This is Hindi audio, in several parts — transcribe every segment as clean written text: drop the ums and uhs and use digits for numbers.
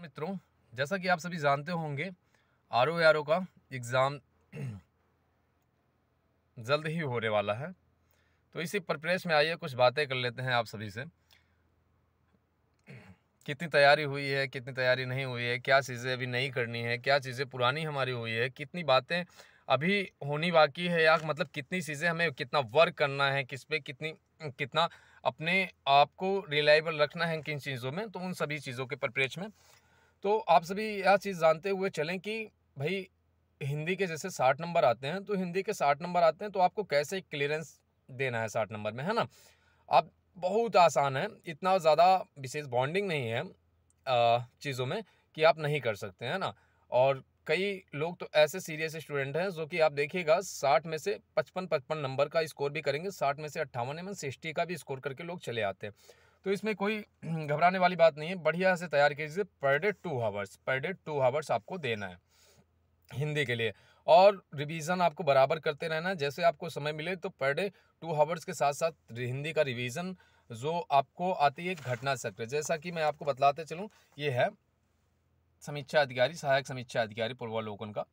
मित्रों, जैसा कि आप सभी जानते होंगे आरओ का एग्ज़ाम जल्द ही होने वाला है। तो इसी परिप्रेक्ष्य में आइए कुछ बातें कर लेते हैं आप सभी से। कितनी तैयारी हुई है, कितनी तैयारी नहीं हुई है, क्या चीज़ें अभी नहीं करनी है, क्या चीज़ें पुरानी हमारी हुई है, कितनी बातें अभी होनी बाकी है, या मतलब कितनी चीज़ें हमें कितना वर्क करना है, किस पे कितना अपने आप को रिलायबल रखना है किन चीज़ों में। तो उन सभी चीज़ों के परिप्रेक्ष्य में तो आप सभी यह चीज़ जानते हुए चलें कि भाई हिंदी के जैसे 60 नंबर आते हैं, तो हिंदी के 60 नंबर आते हैं तो आपको कैसे क्लियरेंस देना है 60 नंबर में, है ना? आप बहुत आसान है, इतना ज़्यादा विशेष बॉन्डिंग नहीं है चीज़ों में कि आप नहीं कर सकते, है ना? और कई लोग तो ऐसे सीरियस स्टूडेंट हैं जो कि आप देखिएगा 60 में से 55-55 नंबर का स्कोर भी करेंगे, 60 में से 58 में 60 का भी स्कोर करके लोग चले आते हैं। तो इसमें कोई घबराने वाली बात नहीं है, बढ़िया से तैयार कीजिए। पर डे 2 हावर्स आपको देना है हिंदी के लिए, और रिवीजन आपको बराबर करते रहना है। जैसे आपको समय मिले तो पर डे 2 हावर्स के साथ साथ हिंदी का रिवीजन जो आपको आती है घटना चक्र, जैसा कि मैं आपको बतलाते चलूँ, ये है समीक्षा अधिकारी, सहायक समीक्षा अधिकारी पूर्वावलोकन का।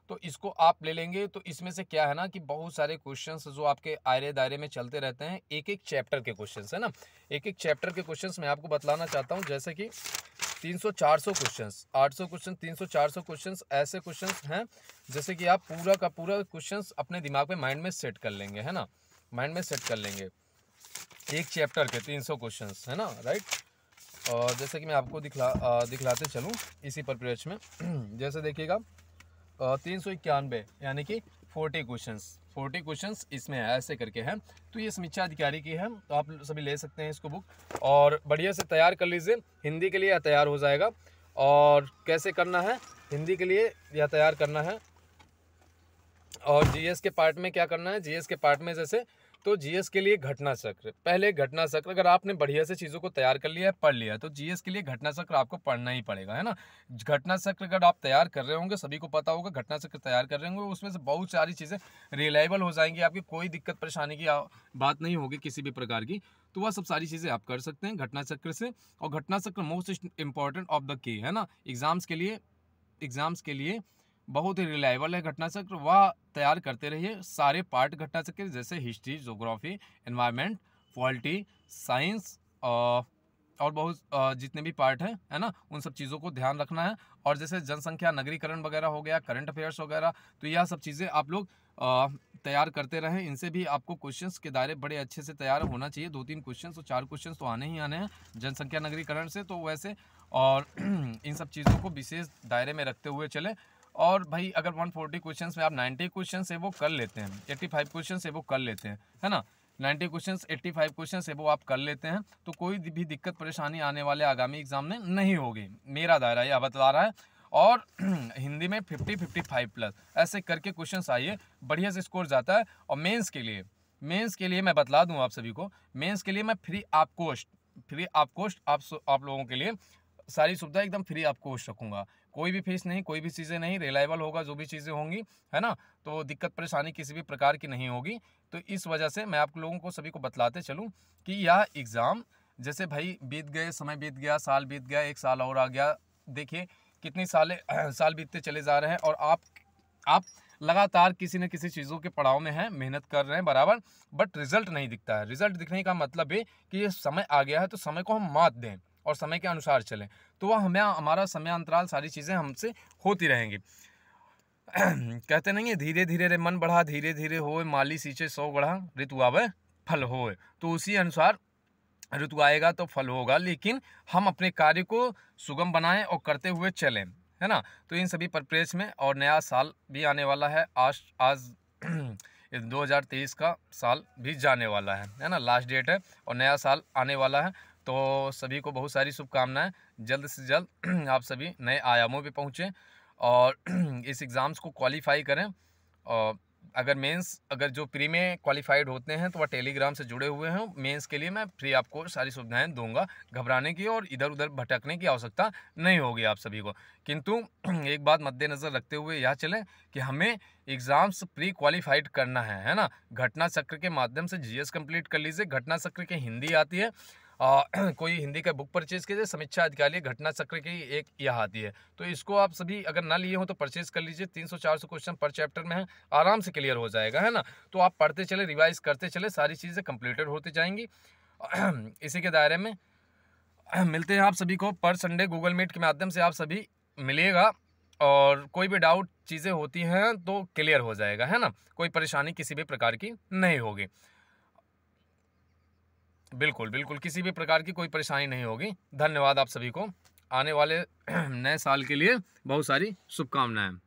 तो इसको आप ले लेंगे तो इसमें से क्या है ना कि बहुत सारे क्वेश्चंस जो आपके आयरे दायरे में चलते रहते हैं, एक एक चैप्टर के क्वेश्चंस, है ना? एक एक चैप्टर के क्वेश्चंस मैं आपको बतलाना चाहता हूँ, जैसे कि 300-400 क्वेश्चंस, 800 क्वेश्चन, 300-400 क्वेश्चंस ऐसे क्वेश्चंस हैं जैसे कि आप पूरा का पूरा क्वेश्चंस अपने दिमाग में माइंड में सेट कर लेंगे, है ना? माइंड में सेट कर लेंगे एक चैप्टर के 300 क्वेश्चंस, है ना? राइट। और जैसे कि मैं आपको दिखलाते चलूँ इसी परिप्रेक्ष्य में जैसे देखिएगा 391 यानी कि 40 क्वेश्चंस इसमें ऐसे करके हैं। तो ये समीक्षा अधिकारी की है, तो आप सभी ले सकते हैं इसको बुक और बढ़िया से तैयार कर लीजिए। हिंदी के लिए यह तैयार हो जाएगा। और कैसे करना है हिंदी के लिए यह तैयार करना है, और जीएस के पार्ट में क्या करना है, जीएस के पार्ट में जैसे तो जीएस के लिए घटना चक्र, पहले घटना चक्र अगर आपने बढ़िया से चीज़ों को तैयार कर लिया है, पढ़ लिया है, तो जीएस के लिए घटना चक्र आपको पढ़ना ही पड़ेगा, है ना? घटना चक्र अगर आप तैयार कर रहे होंगे, सभी को पता होगा घटना चक्र तैयार कर रहे होंगे, उसमें से बहुत सारी चीज़ें रिलायबल हो जाएंगी, आपकी कोई दिक्कत परेशानी की बात नहीं होगी किसी भी प्रकार की। तो वह सब सारी चीज़ें आप कर सकते हैं घटना चक्र से। और घटना चक्र most important of the key, है ना? एग्जाम्स के लिए बहुत ही रिलायबल है घटना चक्र, वह तैयार करते रहिए। सारे पार्ट घटना चक्र जैसे history, geography, environment, polity, science और बहुत जितने भी पार्ट हैं, है ना, उन सब चीज़ों को ध्यान रखना है। और जैसे जनसंख्या, नगरीकरण वगैरह हो गया, करंट अफेयर्स वगैरह, तो यह सब चीज़ें आप लोग तैयार करते रहें। इनसे भी आपको क्वेश्चंस के दायरे बड़े अच्छे से तैयार होना चाहिए। 2-3 क्वेश्चंस और 4 क्वेश्चंस तो आने ही आने हैं जनसंख्या, नगरीकरण से, तो वैसे और इन सब चीज़ों को विशेष दायरे में रखते हुए चले। और भाई अगर 140 क्वेश्चंस में आप 90 क्वेश्चन से वो कर लेते हैं, 85 क्वेश्चन से वो कर लेते हैं, है ना? 90 क्वेश्चन, 85 क्वेश्चन से वो आप कर लेते हैं, तो कोई भी दिक्कत परेशानी आने वाले आगामी एग्जाम में नहीं होगी। मेरा दायरा यह बतला रहा है। और हिंदी में 50-55 प्लस ऐसे करके क्वेश्चन आइए, बढ़िया से स्कोर जाता है। और मेंस के लिए मैं बतला दूं आप सभी को, मेंस के लिए मैं फ्री ऑफ कॉस्ट आप लोगों के लिए सारी सुविधा एकदम फ्री ऑफ कॉस्ट रखूंगा। कोई भी फीस नहीं, कोई भी चीज़ें नहीं, रिलायबल होगा जो भी चीज़ें होंगी, है ना? तो दिक्कत परेशानी किसी भी प्रकार की नहीं होगी। तो इस वजह से मैं आप लोगों को सभी को बतलाते चलूँ कि यह एग्ज़ाम जैसे भाई बीत गए, समय बीत गया, साल बीत गया, 1 साल और आ गया, देखिए कितनी साल बीतते चले जा रहे हैं, और आप लगातार किसी न किसी चीज़ों के पड़ाव में हैं, मेहनत कर रहे हैं बराबर, बट रिजल्ट नहीं दिखता है। रिजल्ट दिखने का मतलब ये कि ये समय आ गया है, तो समय को हम मात दें और समय के अनुसार चलें, तो वह हमारा समय अंतराल सारी चीज़ें हमसे होती रहेंगी। कहते नहीं है, धीरे धीरे रे मन बढ़ा, धीरे धीरे होए माली सींचे 100 गढ़ा, ऋतु आवे फल होए। तो उसी अनुसार ऋतु आएगा तो फल होगा, लेकिन हम अपने कार्य को सुगम बनाएं और करते हुए चलें, है ना? तो इन सभी परिप्रेक्ष्य में, और नया साल भी आने वाला है, आज 2023 का साल भी जाने वाला है ना? लास्ट डेट है और नया साल आने वाला है। तो सभी को बहुत सारी शुभकामनाएं, जल्द से जल्द आप सभी नए आयामों पे पहुँचें और इस एग्ज़ाम्स को क्वालिफाई करें। और अगर जो प्री में क्वालिफाइड होते हैं तो वह टेलीग्राम से जुड़े हुए हैं, मेंस के लिए मैं फ्री आपको सारी सुविधाएं दूंगा, घबराने की और इधर उधर भटकने की आवश्यकता नहीं होगी आप सभी को। किंतु एक बात मद्देनज़र रखते हुए यह चलें कि हमें एग्ज़ाम्स प्री क्वालिफाइड करना है ना? घटना चक्र के माध्यम से जीएस कंप्लीट कर लीजिए, घटना चक्र की हिंदी आती है कोई हिंदी का बुक परचेज़ कीजिए, समीक्षा अधिकारी घटना चक्र की एक यह आती है, तो इसको आप सभी अगर ना लिए हो तो परचेज़ कर लीजिए। 300-400 क्वेश्चन पर चैप्टर में है, आराम से क्लियर हो जाएगा, है ना? तो आप पढ़ते चले, रिवाइज़ करते चले, सारी चीज़ें कंप्लीटेड होती जाएँगी। इसी के दायरे में मिलते हैं आप सभी को पर संडे गूगल मीट के माध्यम से आप सभी मिलिएगा, और कोई भी डाउट चीज़ें होती हैं तो क्लियर हो जाएगा, है ना? कोई परेशानी किसी भी प्रकार की नहीं होगी। बिल्कुल, बिल्कुल, किसी भी प्रकार की कोई परेशानी नहीं होगी। धन्यवाद आप सभी को। आने वाले नए साल के लिए बहुत सारी शुभकामनाएँ।